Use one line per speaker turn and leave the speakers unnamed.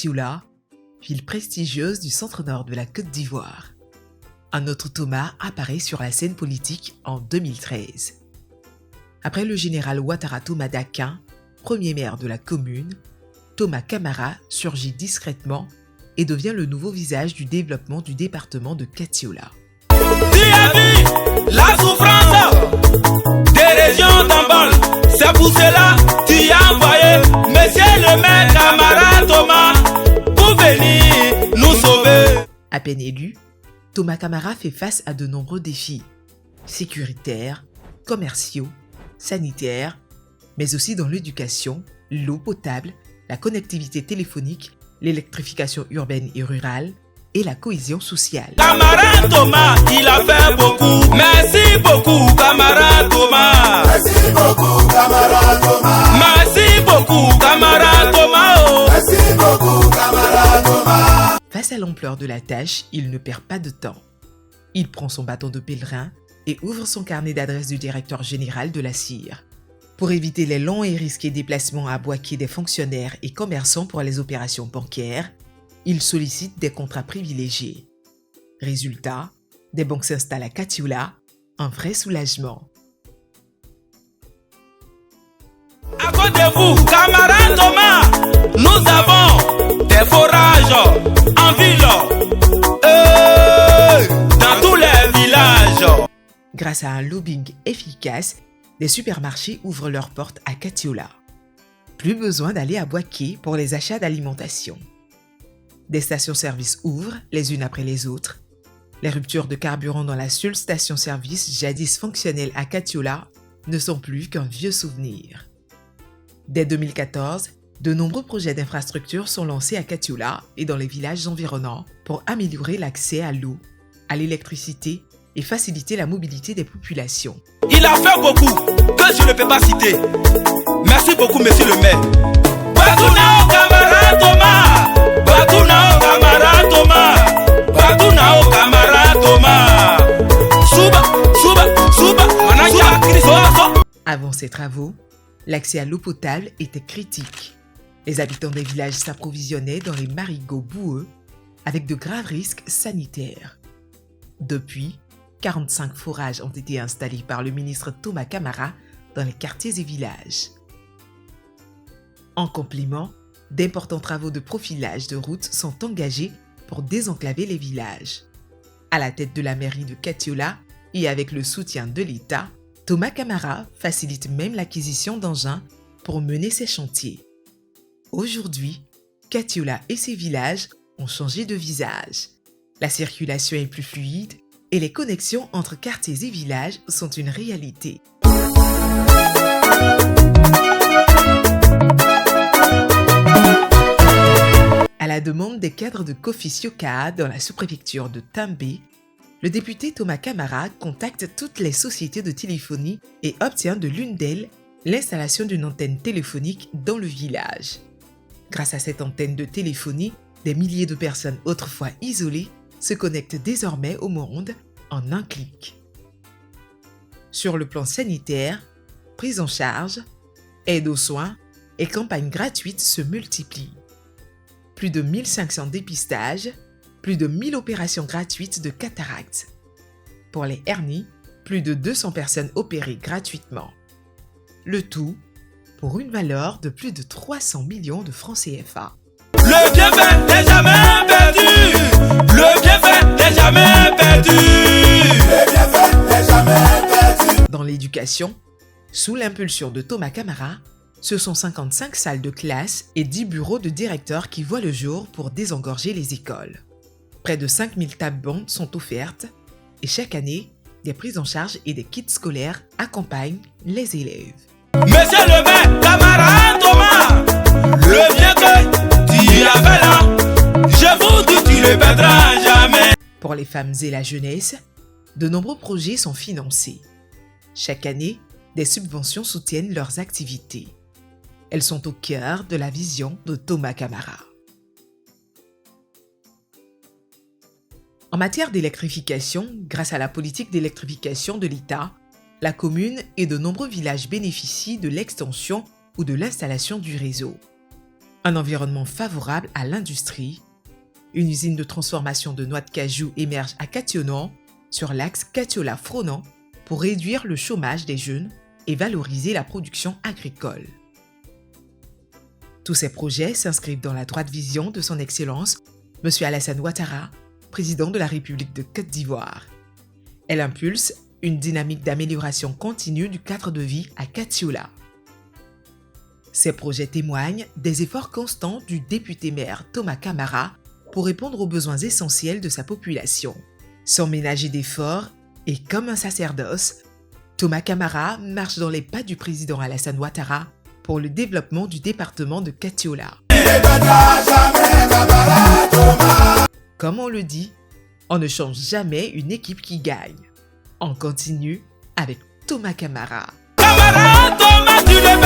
Katioula, ville prestigieuse du centre-nord de la Côte d'Ivoire. Un autre Thomas apparaît sur la scène politique en 2013. Après le général Ouattara Thomas Dakin, premier maire de la commune, Thomas Camara surgit discrètement et devient le nouveau visage du développement du département de Katioula.
Tu as vu la souffrance des régions d'Ambol, c'est pour cela que tu as envoyé Monsieur le maire Camara Thomas pour venir nous sauver.
À peine élu, Thomas Camara fait face à de nombreux défis sécuritaires, commerciaux, sanitaires, mais aussi dans l'éducation, l'eau potable, la connectivité téléphonique, l'électrification urbaine et rurale et la cohésion sociale.
Camara Thomas, il a fait beaucoup. Merci beaucoup, Camara Thomas.
Merci beaucoup, Camara Thomas.
Merci beaucoup, Camara Thomas.
Merci beaucoup, Camara Thomas.
Face à l'ampleur de la tâche, il ne perd pas de temps. Il prend son bâton de pèlerin et ouvre son carnet d'adresses du directeur général de la CIR. Pour éviter les longs et risqués déplacements à Bouaké des fonctionnaires et commerçants pour les opérations bancaires, il sollicite des contrats privilégiés. Résultat, des banques s'installent à Katioula, un vrai soulagement.
À cause de vous, Camara Thomas, nous avons des forages en ville, dans tous les villages.
Grâce à un lobbying efficace, des supermarchés ouvrent leurs portes à Katioula. Plus besoin d'aller à Bouaké pour les achats d'alimentation. Des stations-service ouvrent les unes après les autres. Les ruptures de carburant dans la seule station-service jadis fonctionnelle à Katioula ne sont plus qu'un vieux souvenir. Dès 2014, de nombreux projets d'infrastructures sont lancés à Katioula et dans les villages environnants pour améliorer l'accès à l'eau, à l'électricité et faciliter la mobilité des populations.
Il a fait beaucoup que je ne peux pas citer. Merci beaucoup, monsieur le maire. Batunao Camara Thomas. Batunao Camara Thomas. Batunao Camara Thomas. Suba. Manaja Kristo.
Avant ces travaux, l'accès à l'eau potable était critique. Les habitants des villages s'approvisionnaient dans les marigots boueux avec de graves risques sanitaires. Depuis, 45 forages ont été installés par le ministre Thomas Camara dans les quartiers et villages. En complément, d'importants travaux de profilage de routes sont engagés pour désenclaver les villages. À la tête de la mairie de Katioula et avec le soutien de l'État, Thomas Camara facilite même l'acquisition d'engins pour mener ces chantiers. Aujourd'hui, Katioula et ses villages ont changé de visage. La circulation est plus fluide et les connexions entre quartiers et villages sont une réalité. À la demande des cadres de Kofi-Sioka dans la sous-préfecture de També, le député Thomas Camara contacte toutes les sociétés de téléphonie et obtient de l'une d'elles l'installation d'une antenne téléphonique dans le village. Grâce à cette antenne de téléphonie, des milliers de personnes autrefois isolées se connectent désormais au monde en un clic. Sur le plan sanitaire, prise en charge, aide aux soins et campagnes gratuites se multiplient. Plus de 1500 dépistages, plus de 1000 opérations gratuites de cataracte. Pour les hernies, plus de 200 personnes opérées gratuitement. Le tout pour une valeur de plus de 300 millions de francs CFA.
Le bienfait n'est jamais perdu. Le bienfait n'est jamais perdu.
Le bienfait n'est jamais perdu.
Dans l'éducation, sous l'impulsion de Thomas Camara, ce sont 55 salles de classe et 10 bureaux de directeurs qui voient le jour pour désengorger les écoles. Près de 5000 tables-bandes sont offertes et chaque année, des prises en charge et des kits scolaires accompagnent les élèves.
Monsieur le maire Camara Thomas, le bien que tu as fait là, je vous dis tu ne perdras jamais.
Pour les femmes et la jeunesse, de nombreux projets sont financés. Chaque année, des subventions soutiennent leurs activités. Elles sont au cœur de la vision de Thomas Camara. En matière d'électrification, grâce à la politique d'électrification de l'État, la commune et de nombreux villages bénéficient de l'extension ou de l'installation du réseau. un environnement favorable à l'industrie. Une usine de transformation de noix de cajou émerge à Kationon, sur l'axe Katiola-Fronan, pour réduire le chômage des jeunes et valoriser la production agricole. Tous ces projets s'inscrivent dans la droite vision de son Excellence, M. Alassane Ouattara, président de la République de Côte d'Ivoire. Elle impulse une dynamique d'amélioration continue du cadre de vie à Katiola. Ces projets témoignent des efforts constants du député-maire Thomas Camara pour répondre aux besoins essentiels de sa population. Sans ménager d'efforts et comme un sacerdoce, Thomas Camara marche dans les pas du président Alassane Ouattara pour le développement du département de Katiola. Comme on le dit, on ne change jamais une équipe qui gagne. On continue avec Thomas Camara.
Camara, Thomas, tu le